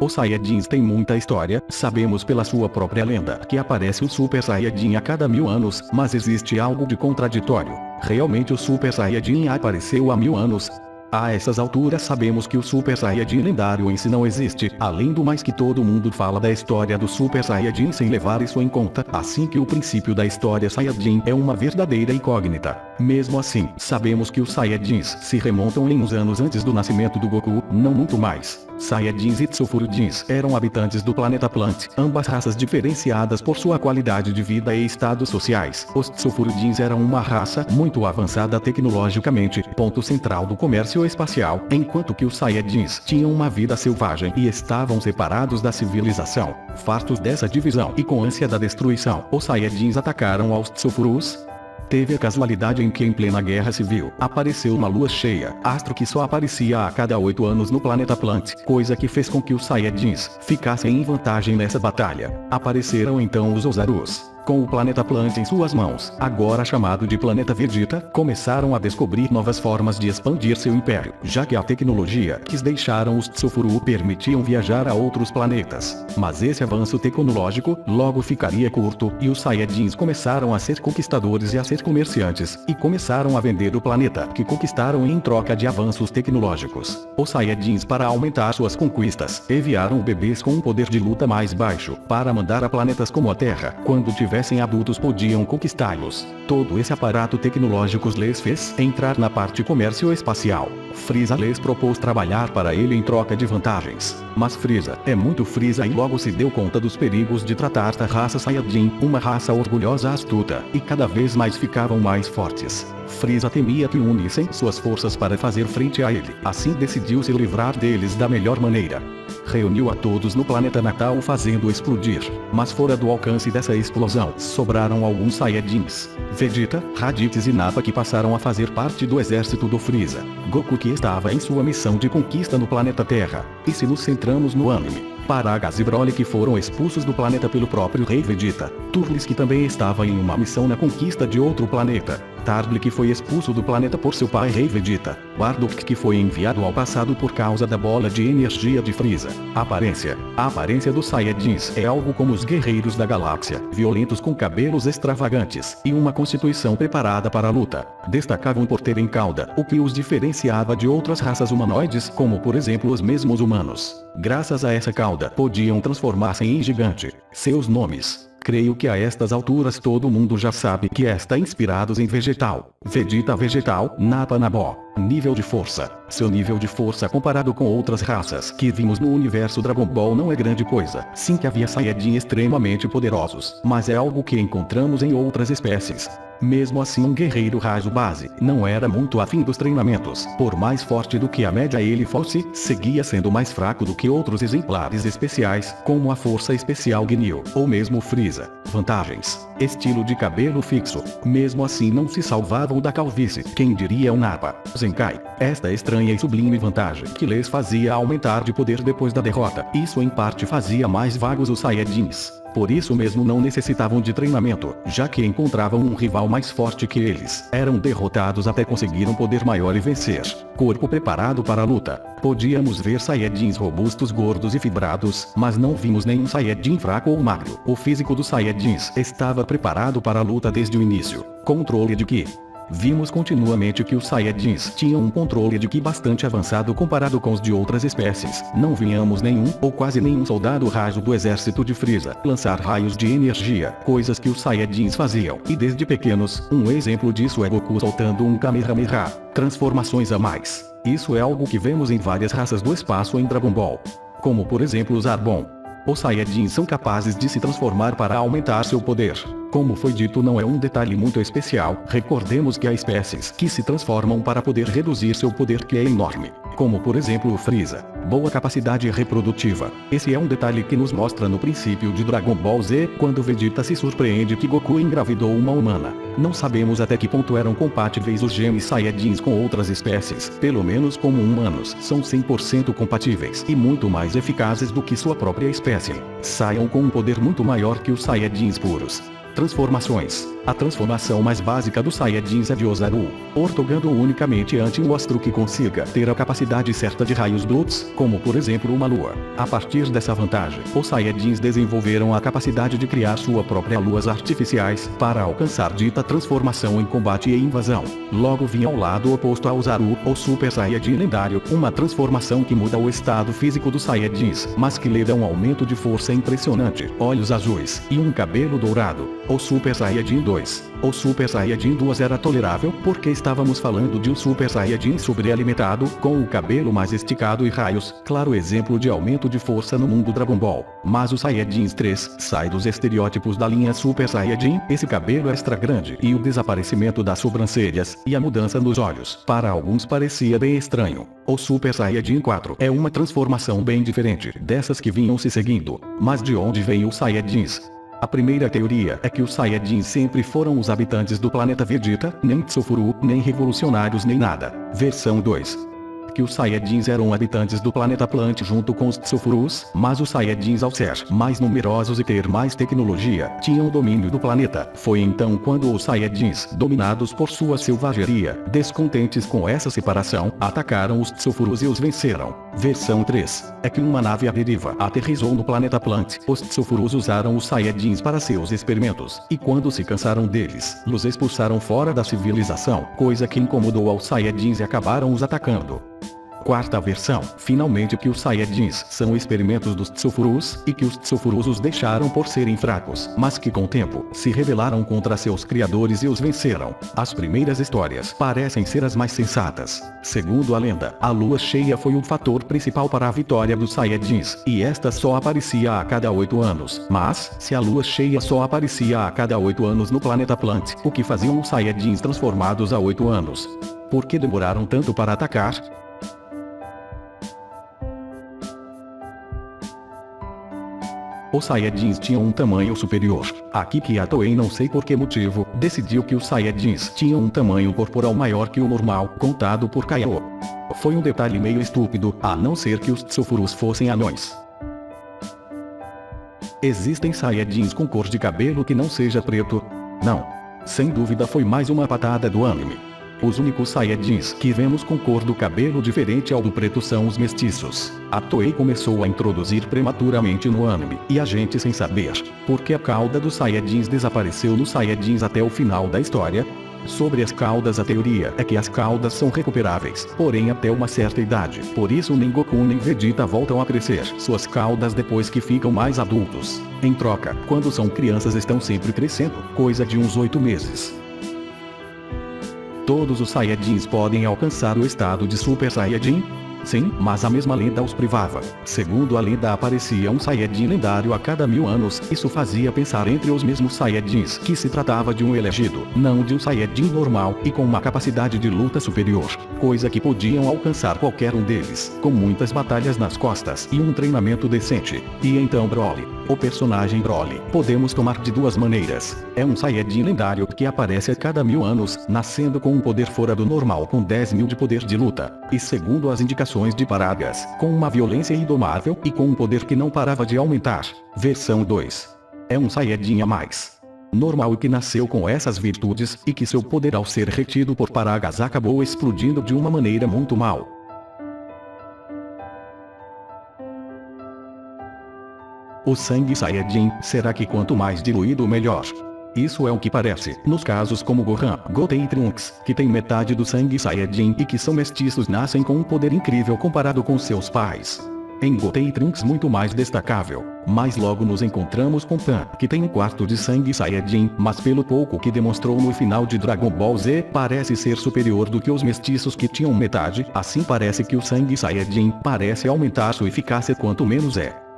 Os Saiyajins têm muita história, sabemos pela sua própria lenda que aparece o Super Saiyajin a cada 1000 anos, mas existe algo de contraditório. Realmente o Super Saiyajin apareceu há 1000 anos? A essas alturas sabemos que o Super Saiyajin lendário em si não existe, além do mais que todo mundo fala da história do Super Saiyajin sem levar isso em conta, assim que o princípio da história Saiyajin é uma verdadeira incógnita. Mesmo assim, sabemos que os Saiyajins se remontam em uns anos antes do nascimento do Goku, não muito mais. Saiyajins e Tsufurudins eram habitantes do planeta Plant, ambas raças diferenciadas por sua qualidade de vida e estados sociais. Os Tsufurudins eram uma raça muito avançada tecnologicamente, ponto central do comércio espacial, enquanto que os Saiyajins tinham uma vida selvagem e estavam separados da civilização. Fartos dessa divisão e com ânsia da destruição, os Saiyajins atacaram aos Tsufurus. Teve a casualidade em que em plena guerra civil, apareceu uma lua cheia, astro que só aparecia a cada 8 anos no planeta Plant, coisa que fez com que os Saiyajins ficassem em vantagem nessa batalha. Apareceram então os Ozarus. Com o planeta Plant em suas mãos, agora chamado de planeta Vegeta, começaram a descobrir novas formas de expandir seu império, já que a tecnologia que deixaram os Tsufuru permitiam viajar a outros planetas. Mas esse avanço tecnológico logo ficaria curto, e os Saiyajins começaram a ser conquistadores e a ser comerciantes, e começaram a vender o planeta que conquistaram em troca de avanços tecnológicos. Os Saiyajins, para aumentar suas conquistas, enviaram bebês com um poder de luta mais baixo, para mandar a planetas como a Terra, quando tivessem adultos podiam conquistá-los. Todo esse aparato tecnológico lhes fez entrar na parte comércio espacial. Frieza lhes propôs trabalhar para ele em troca de vantagens. Mas Frieza é muito Frieza e logo se deu conta dos perigos de tratar da raça Saiyajin, uma raça orgulhosa astuta, e cada vez mais ficavam mais fortes. Frieza temia que unissem suas forças para fazer frente a ele. Assim decidiu se livrar deles da melhor maneira. Reuniu a todos no planeta natal fazendo explodir. Mas fora do alcance dessa explosão, sobraram alguns Saiyajins. Vegeta, Raditz e Nappa, que passaram a fazer parte do exército do Frieza. Goku, que estava em sua missão de conquista no planeta Terra. E se nos centramos no anime, Paragas e Broly, que foram expulsos do planeta pelo próprio Rei Vegeta. Turles, que também estava em uma missão na conquista de outro planeta. Tarly, que foi expulso do planeta por seu pai Rei Vegeta. Bardock, que foi enviado ao passado por causa da bola de energia de Frieza. Aparência. A aparência dos Saiyajins é algo como os guerreiros da galáxia, violentos com cabelos extravagantes, e uma constituição preparada para a luta. Destacavam por terem cauda, o que os diferenciava de outras raças humanoides, como por exemplo os mesmos humanos. Graças a essa cauda, podiam transformar-se em gigante. Seus nomes. Creio que a estas alturas todo mundo já sabe que está inspirados em vegetal. Vegeta vegetal, Nappa Nabó. Nível de força. Seu nível de força comparado com outras raças que vimos no universo Dragon Ball não é grande coisa. Sim que havia Saiyajin extremamente poderosos, mas é algo que encontramos em outras espécies. Mesmo assim, um guerreiro raso base não era muito afim dos treinamentos. Por mais forte do que a média ele fosse, seguia sendo mais fraco do que outros exemplares especiais, como a Força Especial Ginyu, ou mesmo Frieza. Vantagens. Estilo de cabelo fixo. Mesmo assim não se salvavam da calvície. Quem diria o Nappa? Zenkai. Esta estranha e sublime vantagem que lhes fazia aumentar de poder depois da derrota. Isso em parte fazia mais vagos os Saiyajins. Por isso mesmo não necessitavam de treinamento, já que encontravam um rival mais forte que eles. Eram derrotados até conseguir um poder maior e vencer. Corpo preparado para a luta. Podíamos ver Saiyajins robustos, gordos e fibrados, mas não vimos nenhum Saiyajin fraco ou magro. O físico dos Saiyajins estava preparado para a luta desde o início. Controle de Ki. Vimos continuamente que os Saiyajins tinham um controle de Ki bastante avançado comparado com os de outras espécies. Não víamos nenhum, ou quase nenhum soldado raso do exército de Frieza lançar raios de energia, coisas que os Saiyajins faziam. E desde pequenos, um exemplo disso é Goku soltando um Kamehameha. Transformações a mais. Isso é algo que vemos em várias raças do espaço em Dragon Ball. Como por exemplo os Arbon. Os Saiyajins são capazes de se transformar para aumentar seu poder. Como foi dito, não é um detalhe muito especial. Recordemos que há espécies que se transformam para poder reduzir seu poder, que é enorme. Como por exemplo o Frieza. Boa capacidade reprodutiva. Esse é um detalhe que nos mostra no princípio de Dragon Ball Z, quando Vegeta se surpreende que Goku engravidou uma humana. Não sabemos até que ponto eram compatíveis os genes Saiyajins com outras espécies. Pelo menos como humanos, são 100% compatíveis e muito mais eficazes do que sua própria espécie. Saiam com um poder muito maior que os Saiyajins puros. Transformações. A transformação mais básica dos Saiyajins é de Ozaru, ortogando unicamente ante um astro que consiga ter a capacidade certa de raios brutos, como por exemplo uma lua. A partir dessa vantagem, os Saiyajins desenvolveram a capacidade de criar sua própria luas artificiais, para alcançar dita transformação em combate e invasão. Logo vinha ao lado oposto a Ozaru, o Super Saiyajin lendário, uma transformação que muda o estado físico dos Saiyajins, mas que lhe dá um aumento de força impressionante, olhos azuis e um cabelo dourado. O Super Saiyajin 2. O Super Saiyajin 2 era tolerável porque estávamos falando de um Super Saiyajin sobrealimentado, com o cabelo mais esticado e raios, claro exemplo de aumento de força no mundo Dragon Ball. Mas o Saiyajin 3 sai dos estereótipos da linha Super Saiyajin, esse cabelo extra grande e o desaparecimento das sobrancelhas, e a mudança nos olhos, para alguns parecia bem estranho. O Super Saiyajin 4 é uma transformação bem diferente dessas que vinham se seguindo. Mas de onde vêm os Saiyajins? A primeira teoria é que os Saiyajins sempre foram os habitantes do planeta Vegeta, nem Tsufuru, nem revolucionários nem nada. Versão 2. Que os Saiyajins eram habitantes do planeta Plant junto com os Tsufurus, mas os Saiyajins ao ser mais numerosos e ter mais tecnologia, tinham o domínio do planeta. Foi então quando os Saiyajins, dominados por sua selvageria, descontentes com essa separação, atacaram os Tsufurus e os venceram. Versão 3. É que uma nave à deriva aterrissou no planeta Plant. Os Tsufurus usaram os Saiyajins para seus experimentos, e quando se cansaram deles, os expulsaram fora da civilização, coisa que incomodou aos Saiyajins e acabaram os atacando. Quarta versão, finalmente que os Saiyajins são experimentos dos Tsufurus, e que os Tsufurus os deixaram por serem fracos, mas que com o tempo, se rebelaram contra seus criadores e os venceram. As primeiras histórias parecem ser as mais sensatas. Segundo a lenda, a lua cheia foi o fator principal para a vitória dos Saiyajins, e esta só aparecia a cada 8 anos. Mas, se a lua cheia só aparecia a cada 8 anos no planeta Plant, o que faziam os Saiyajins transformados a 8 anos? Por que demoraram tanto para atacar? Os Saiyajins tinham um tamanho superior. Aqui que a Toei, não sei por que motivo, decidiu que os Saiyajins tinham um tamanho corporal maior que o normal, contado por Kaiô. Foi um detalhe meio estúpido, a não ser que os Tsufurus fossem anões. Existem Saiyajins com cor de cabelo que não seja preto? Não. Sem dúvida foi mais uma patada do anime. Os únicos Saiyajins que vemos com cor do cabelo diferente ao do preto são os mestiços. A Toei começou a introduzir prematuramente no anime, e a gente sem saber, porque a cauda dos Saiyajins desapareceu nos Saiyajins até o final da história. Sobre as caudas, a teoria é que as caudas são recuperáveis, porém até uma certa idade. Por isso nem Goku nem Vegeta voltam a crescer suas caudas depois que ficam mais adultos. Em troca, quando são crianças estão sempre crescendo, coisa de uns 8 meses. Todos os Saiyajins podem alcançar o estado de Super Saiyajin? Sim, mas a mesma lenda os privava. Segundo a lenda, aparecia um Saiyajin lendário a cada 1000 anos. Isso fazia pensar entre os mesmos Saiyajins que se tratava de um elegido, não de um Saiyajin normal e com uma capacidade de luta superior, coisa que podiam alcançar qualquer um deles, com muitas batalhas nas costas e um treinamento decente. E então Broly, o personagem Broly, podemos tomar de duas maneiras. É um Saiyajin lendário que aparece a cada 1000 anos, nascendo com um poder fora do normal com 10.000 de poder de luta, e segundo as indicações de Paragas, com uma violência indomável e com um poder que não parava de aumentar. Versão 2. É um Saiyajin a mais normal e que nasceu com essas virtudes, e que seu poder ao ser retido por Paragas acabou explodindo de uma maneira muito mal. O sangue Saiyajin, será que quanto mais diluído melhor? Isso é o que parece, nos casos como Gohan, Goten e Trunks, que tem metade do sangue Saiyajin e que são mestiços, nascem com um poder incrível comparado com seus pais. Em Goten e Trunks muito mais destacável, mas logo nos encontramos com Pan, que tem um quarto de sangue Saiyajin, mas pelo pouco que demonstrou no final de Dragon Ball Z, parece ser superior do que os mestiços que tinham metade. Assim parece que o sangue Saiyajin parece aumentar sua eficácia quanto menos é.